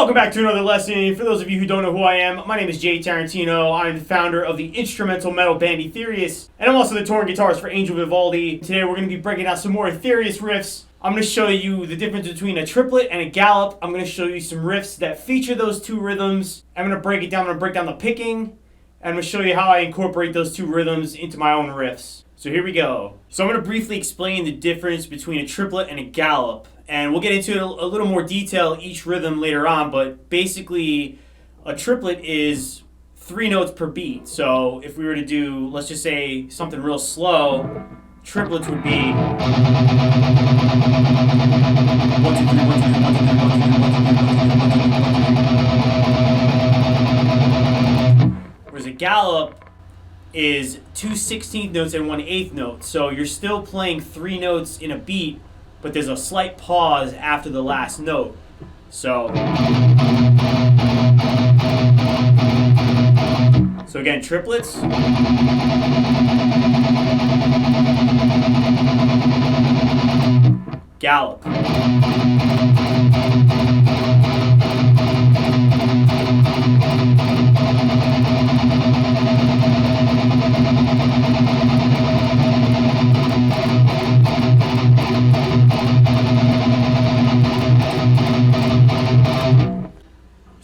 Welcome back to another lesson. For those of you who don't know who I am, my name is Jay Tarantino. I'm the founder of the instrumental metal band Thrash, and I'm also the touring guitarist for Vivaldi. Today we're going to be breaking out some more Thrash riffs. I'm going to show you the difference between a triplet and a gallop. I'm going to show you some riffs that feature those two rhythms. I'm going to break it down. I'm going to break down the picking, and I'm going to show you how I incorporate those two rhythms into my own riffs. So here we go. So I'm going to briefly explain the difference between a triplet and a gallop. And we'll get into it a little more detail each rhythm later on, but basically a triplet is 3 notes per beat. So if we were to do, let's just say, something real slow, triplets would be 1, 2, 3, 1, 2, 3, 1, 2, 3, 1, 2, 3, 1, 2, 3, 1, 2, 3, 1, 2, 3, 1, 2, 3, 1, 2, 3. Whereas a gallop is 2 16th notes and 1/8 notes. So you're still playing 3 notes in a beat, but there's a slight pause after the last note. So again, triplets. Gallop.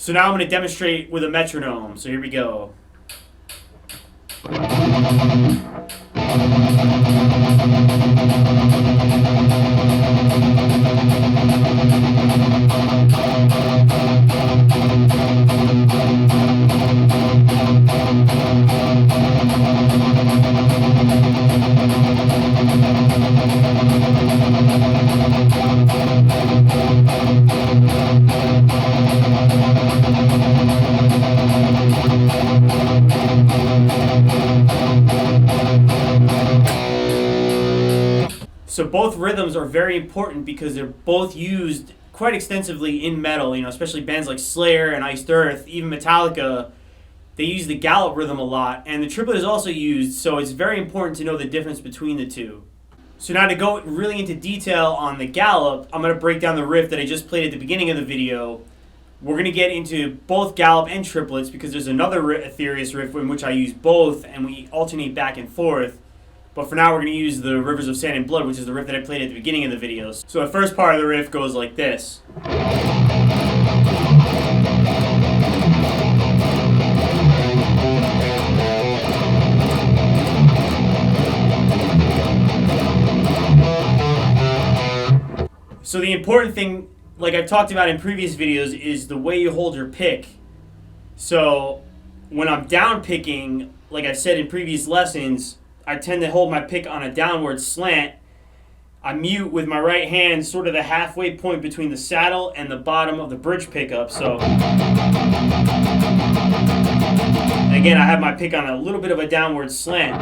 So now I'm going to demonstrate with a metronome. So here we go. So both rhythms are very important because they're both used quite extensively in metal, especially bands like Slayer and Iced Earth, even Metallica. They use the gallop rhythm a lot, and the triplet is also used, so it's very important to know the difference between the two. So now to go really into detail on the gallop, I'm going to break down the riff that I just played at the beginning of the video. We're going to get into both gallop and triplets because there's another Thrash riff in which I use both, and we alternate back and forth. But for now, we're going to use the Rivers of Sand and Blood, which is the riff that I played at the beginning of the video. So the first part of the riff goes like this. So the important thing, like I've talked about in previous videos, is the way you hold your pick. So when I'm down picking, like I've said in previous lessons, I tend to hold my pick on a downward slant. I mute with my right hand, sort of the halfway point between the saddle and the bottom of the bridge pickup. So again, I have my pick on a little bit of a downward slant.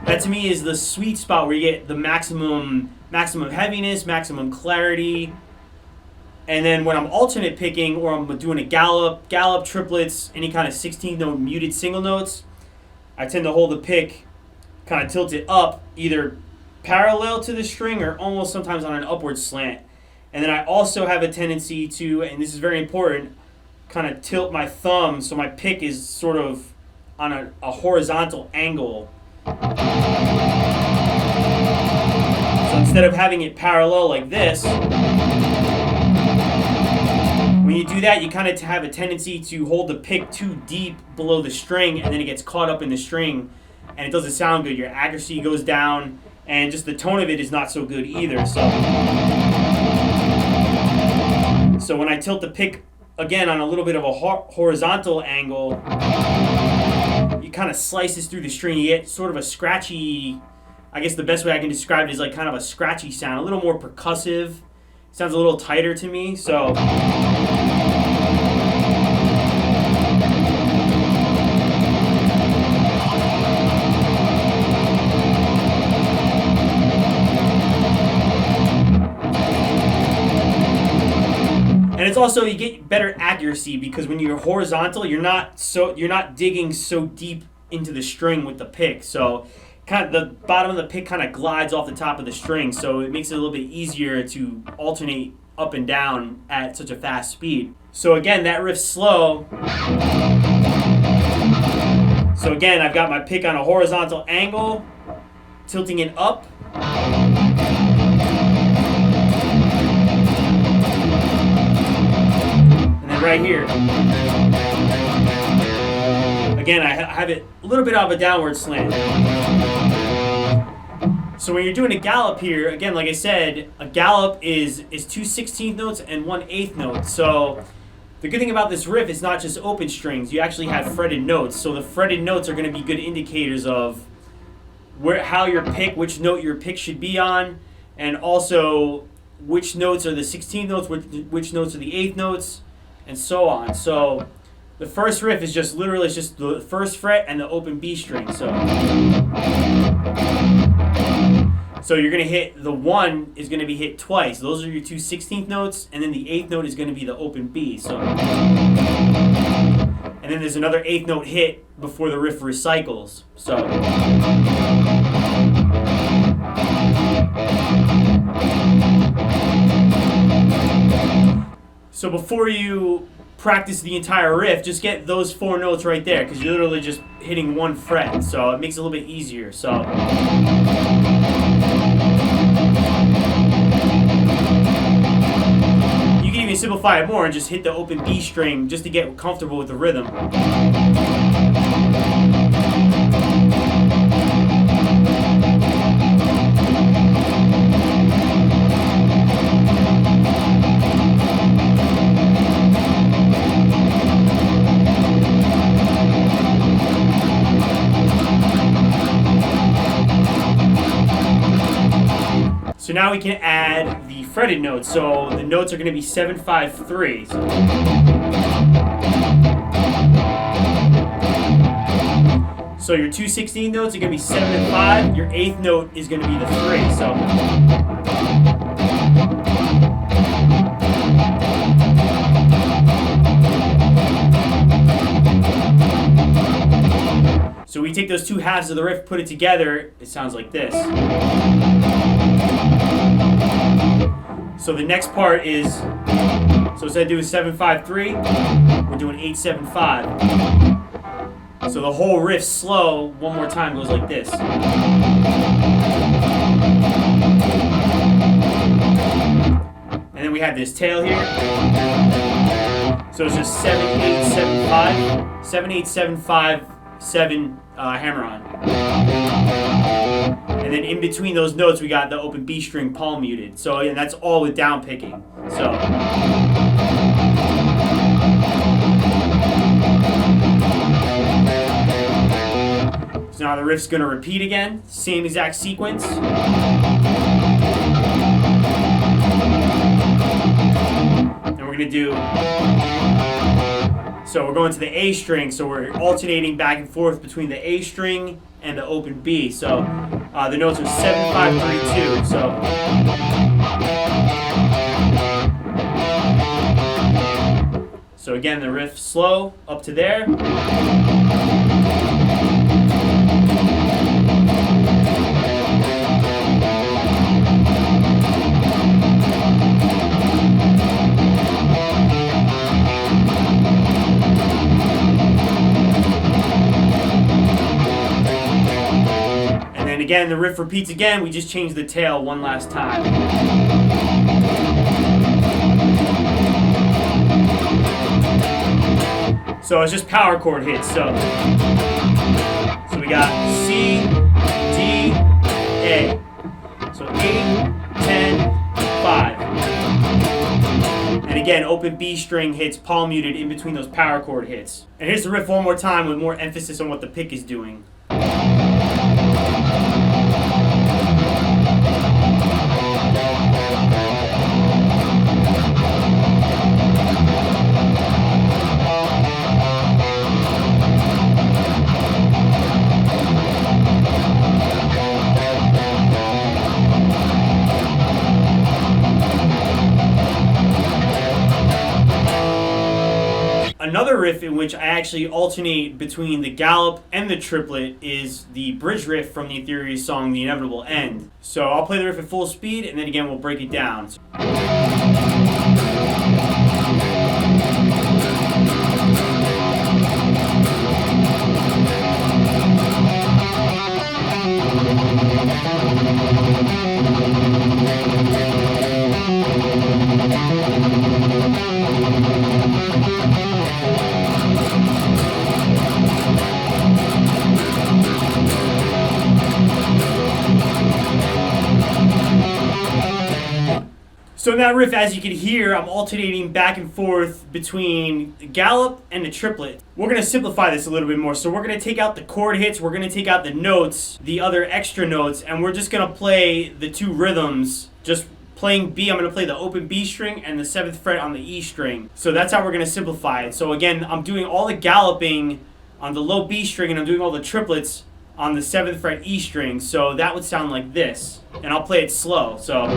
That to me is the sweet spot where you get the maximum heaviness, maximum clarity. And then when I'm alternate picking or I'm doing a gallop, triplets, any kind of 16th note muted single notes, I tend to hold the pick kind of tilted up, either parallel to the string or almost sometimes on an upward slant. And then I also have a tendency to, and this is very important, kind of tilt my thumb so my pick is sort of on a horizontal angle. So instead of having it parallel like this, when you do that, you kind of have a tendency to hold the pick too deep below the string, and then it gets caught up in the string, and it doesn't sound good. Your accuracy goes down, and just the tone of it is not so good either. So when I tilt the pick, again, on a little bit of a horizontal angle, it kind of slices through the string. You get sort of a scratchy, I guess the best way I can describe it is like kind of a scratchy sound, a little more percussive. Sounds a little tighter to me, so. And it's also, you get better accuracy because when you're horizontal, you're not digging so deep into the string with the pick. So kind of the bottom of the pick kind of glides off the top of the string, so it makes it a little bit easier to alternate up and down at such a fast speed. So again, that riff's slow. So again, I've got my pick on a horizontal angle, tilting it up. And then right here. Again, I have it a little bit of a downward slant. So when you're doing a gallop here, again, like I said, a gallop is 2 16th notes and 1 8th note. So the good thing about this riff is not just open strings. You actually have fretted notes. So the fretted notes are going to be good indicators of which note your pick should be on, and also which notes are the 16th notes, which notes are the 8th notes, and so on. So the first riff is just literally just the first fret and the open B string. So you're going to hit, the 1 is going to be hit twice. Those are your 2 16th notes, and then the 8th note is going to be the open B. So, and then there's another 8th note hit before the riff recycles. So before you practice the entire riff, just get those 4 notes right there, because you're literally just hitting 1 fret. So it makes it a little bit easier. So. Simplify it more and just hit the open B string just to get comfortable with the rhythm. So now we can add the fretted notes. So the notes are going to be 7 5 3. So your 2 16 notes are going to be 7 and 5. Your 8th note is going to be the 3. So we take those 2 halves of the riff, put it together, it sounds like this. So the next part is, so instead of doing 7 5 3, we're doing 8 7 5. So the whole riff slow, one more time, goes like this. And then we have this tail here. So it's just 7 8 7 5, 7 8 7 5 7 hammer on. And then in between those notes, we got the open B string palm muted. So again, that's all with down picking. So now the riff's gonna repeat again, same exact sequence. And we're gonna do, so we're going to the A string, so we're alternating back and forth between the A string and the open B. So the notes are 7 5 3 2. So again, the riff slow up to there. Again, the riff repeats again, we just change the tail one last time. So it's just power chord hits. So we got C, D, A. So 8, 10, 5. And again, open B string hits palm muted in between those power chord hits. And here's the riff one more time with more emphasis on what the pick is doing. another riff in which I actually alternate between the gallop and the triplet is the bridge riff from the Ethereus song The Inevitable End. So I'll play the riff at full speed, and then again we'll break it down. So in that riff, as you can hear, I'm alternating back and forth between the gallop and the triplet. We're going to simplify this a little bit more. So we're going to take out the chord hits, we're going to take out the notes, the other extra notes, and we're just going to play the two rhythms, just playing B. I'm going to play the open B string and the 7th fret on the E string. So that's how we're going to simplify it. So again, I'm doing all the galloping on the low B string, and I'm doing all the triplets on the 7th fret E string. So that would sound like this. And I'll play it slow. So...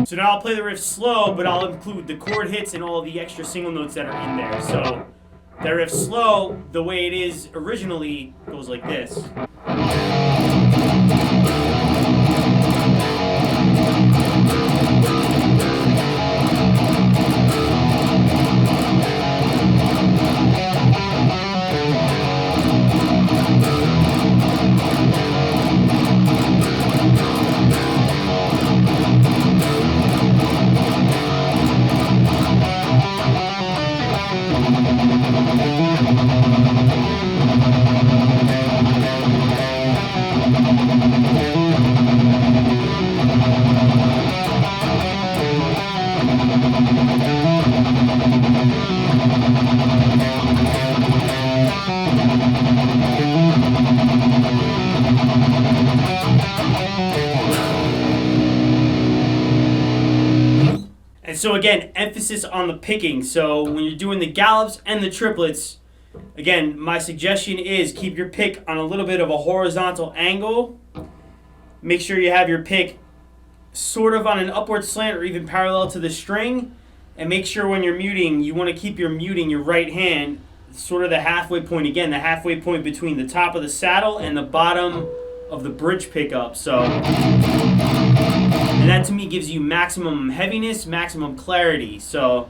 So now I'll play the riff slow, but I'll include the chord hits and all the extra single notes that are in there. So that riff slow, the way it is originally, goes like this. And so again, emphasis on the picking. So when you're doing the gallops and the triplets, again, my suggestion is keep your pick on a little bit of a horizontal angle. Make sure you have your pick sort of on an upward slant or even parallel to the string. And make sure when you're muting, you want to keep your muting your right hand sort of the halfway point. Again, the halfway point between the top of the saddle and the bottom of the bridge pickup. So, and that to me gives you maximum heaviness, maximum clarity. So